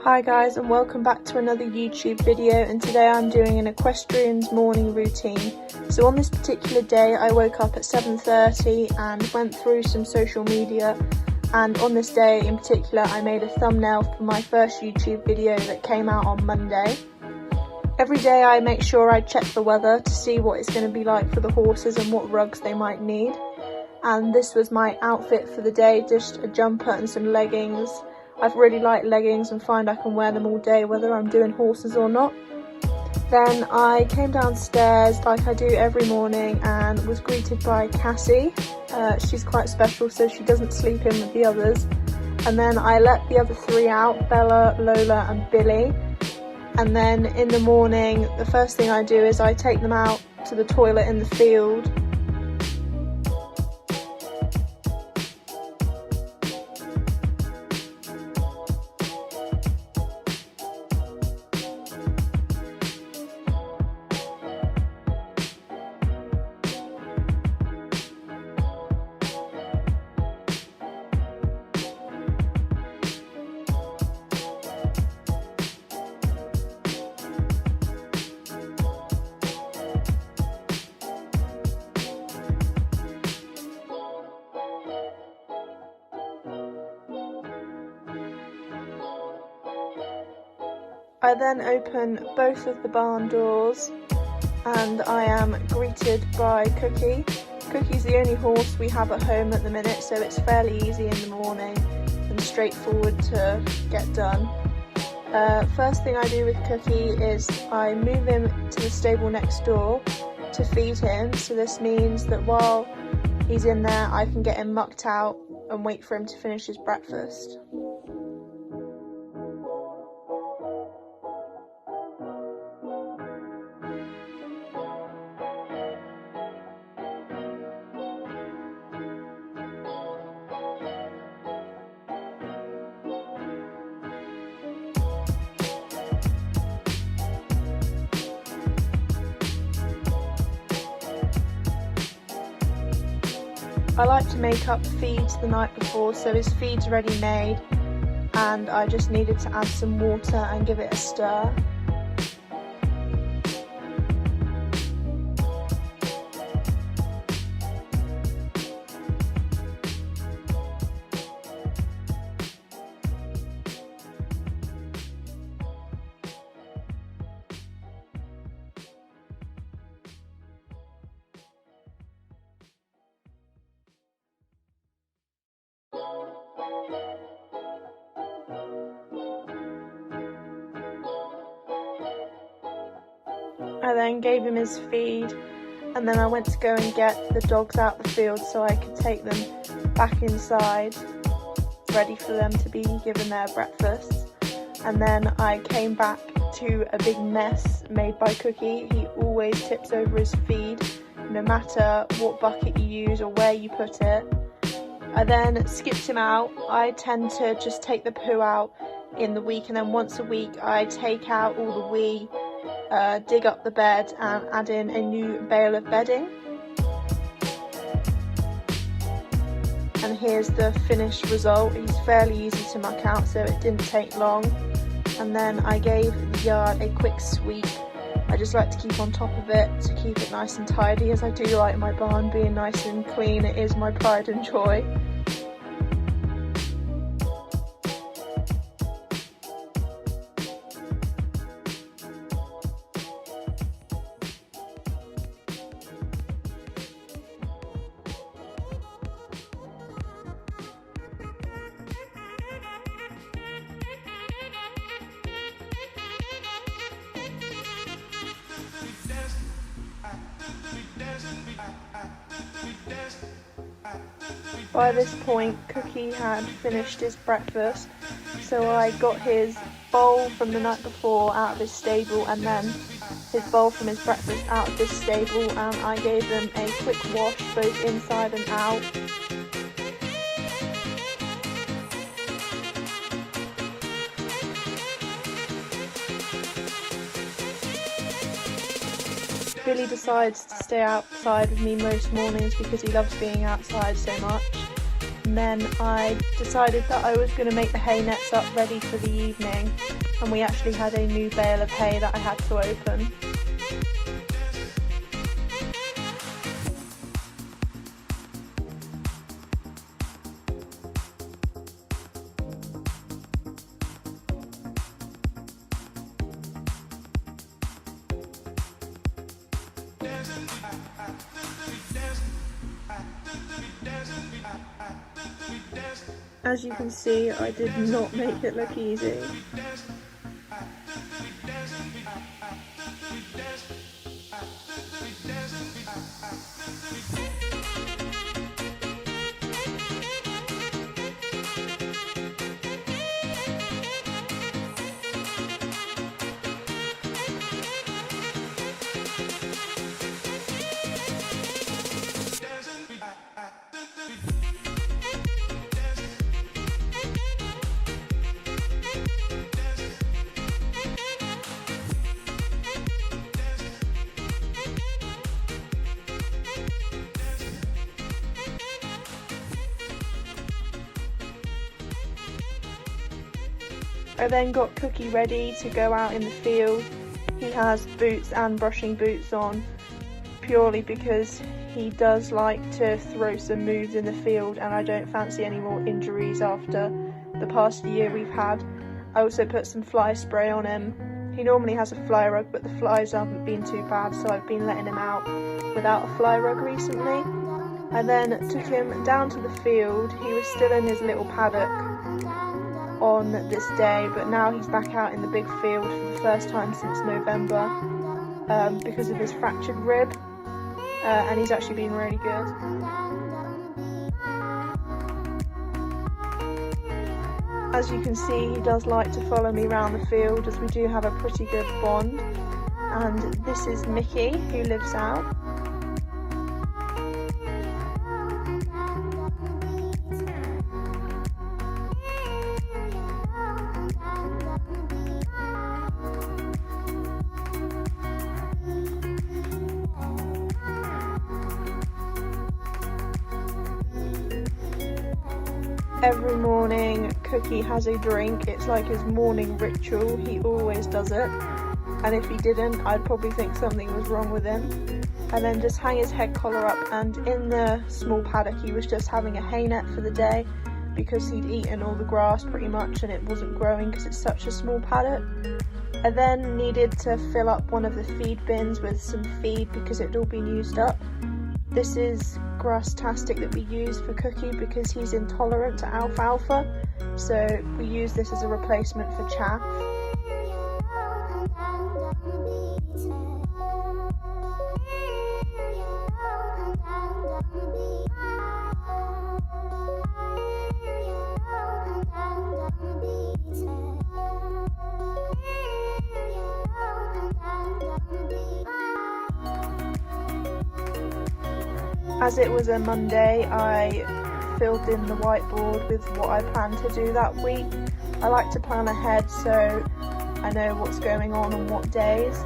Hi guys, and welcome back to another YouTube video, and today I'm doing an equestrian's morning routine. So on this particular day I woke up at 7:30 and went through some social media, and on this day in particular I made a thumbnail for my first YouTube video that came out on Monday. Every day I make sure I check the weather to see what it's going to be like for the horses and what rugs they might need. And this was my outfit for the day, just a jumper and some leggings. I've really liked leggings and find I can wear them all day whether I'm doing horses or not. Then I came downstairs like I do every morning and was greeted by Cassie. She's quite special, so she doesn't sleep in with the others. And then I let the other three out, Bella, Lola and Billy. And then in the morning, the first thing I do is I take them out to the toilet in the field. I then open both of the barn doors and I am greeted by Cookie. Cookie's the only horse we have at home at the minute, so it's fairly easy in the morning and straightforward to get done. First thing I do with Cookie is I move him to the stable next door to feed him, so this means that while he's in there I can get him mucked out and wait for him to finish his breakfast. I like to make up feeds the night before, so his feed's ready made and I just needed to add some water and give it a stir. I then gave him his feed and then I went to go and get the dogs out the field so I could take them back inside, ready for them to be given their breakfast. And then I came back to a big mess made by Cookie. He always tips over his feed, no matter what bucket you use or where you put it. I then skipped him out. I tend to just take the poo out in the week, and then once a week I take out all the wee, dig up the bed and add in a new bale of bedding. And here's the finished result. He's fairly easy to muck out, so it didn't take long. And then I gave the yard a quick sweep. I just like to keep on top of it to keep it nice and tidy, as I do like my barn being nice and clean. It is my pride and joy. By this point, Cookie had finished his breakfast, so I got his bowl from the night before out of his stable and then his bowl from his breakfast out of this stable, and I gave them a quick wash both inside and out. Billy decides to stay outside with me most mornings because he loves being outside so much. And and then I decided that I was going to make the hay nets up ready for the evening, and we actually had a new bale of hay that I had to open. As you can see, I did not make it look easy. I then got Cookie ready to go out in the field. He has boots and brushing boots on, purely because he does like to throw some moves in the field, and I don't fancy any more injuries after the past year we've had. I also put some fly spray on him. He normally has a fly rug, but the flies haven't been too bad, so I've been letting him out without a fly rug recently. I then took him down to the field. He was still in his little paddock on this day, but now he's back out in the big field for the first time since November because of his fractured rib, and he's actually been really good. As you can see, he does like to follow me around the field, as we do have a pretty good bond. And this is Mickey, who lives out. Every morning Cookie has a drink. It's like his morning ritual. He always does it, and if he didn't, I'd probably think something was wrong with him. And then just hang his head collar up, and in the small paddock he was just having a hay net for the day because he'd eaten all the grass pretty much and it wasn't growing because it's such a small paddock. I then needed to fill up one of the feed bins with some feed because it had all been used up. This is grass-tastic that we use for Cookie because he's intolerant to alfalfa, so we use this as a replacement for chaff. As it was a Monday, I filled in the whiteboard with what I plan to do that week. I like to plan ahead so I know what's going on what days.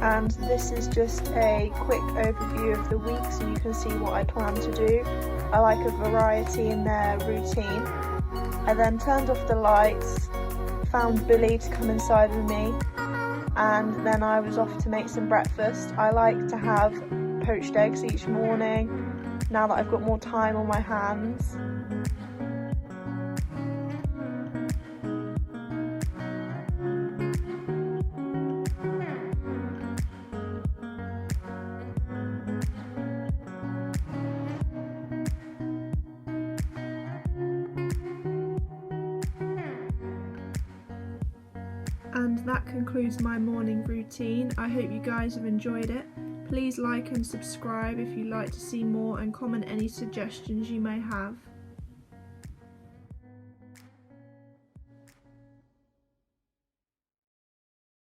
And this is just a quick overview of the week so you can see what I plan to do. I like a variety in their routine. I then turned off the lights, found Billy to come inside with me, and then I was off to make some breakfast. I like to have poached eggs each morning now that I've got more time on my hands. And that concludes my morning routine. I hope you guys have enjoyed it. Please like and subscribe if you'd like to see more, and comment any suggestions you may have.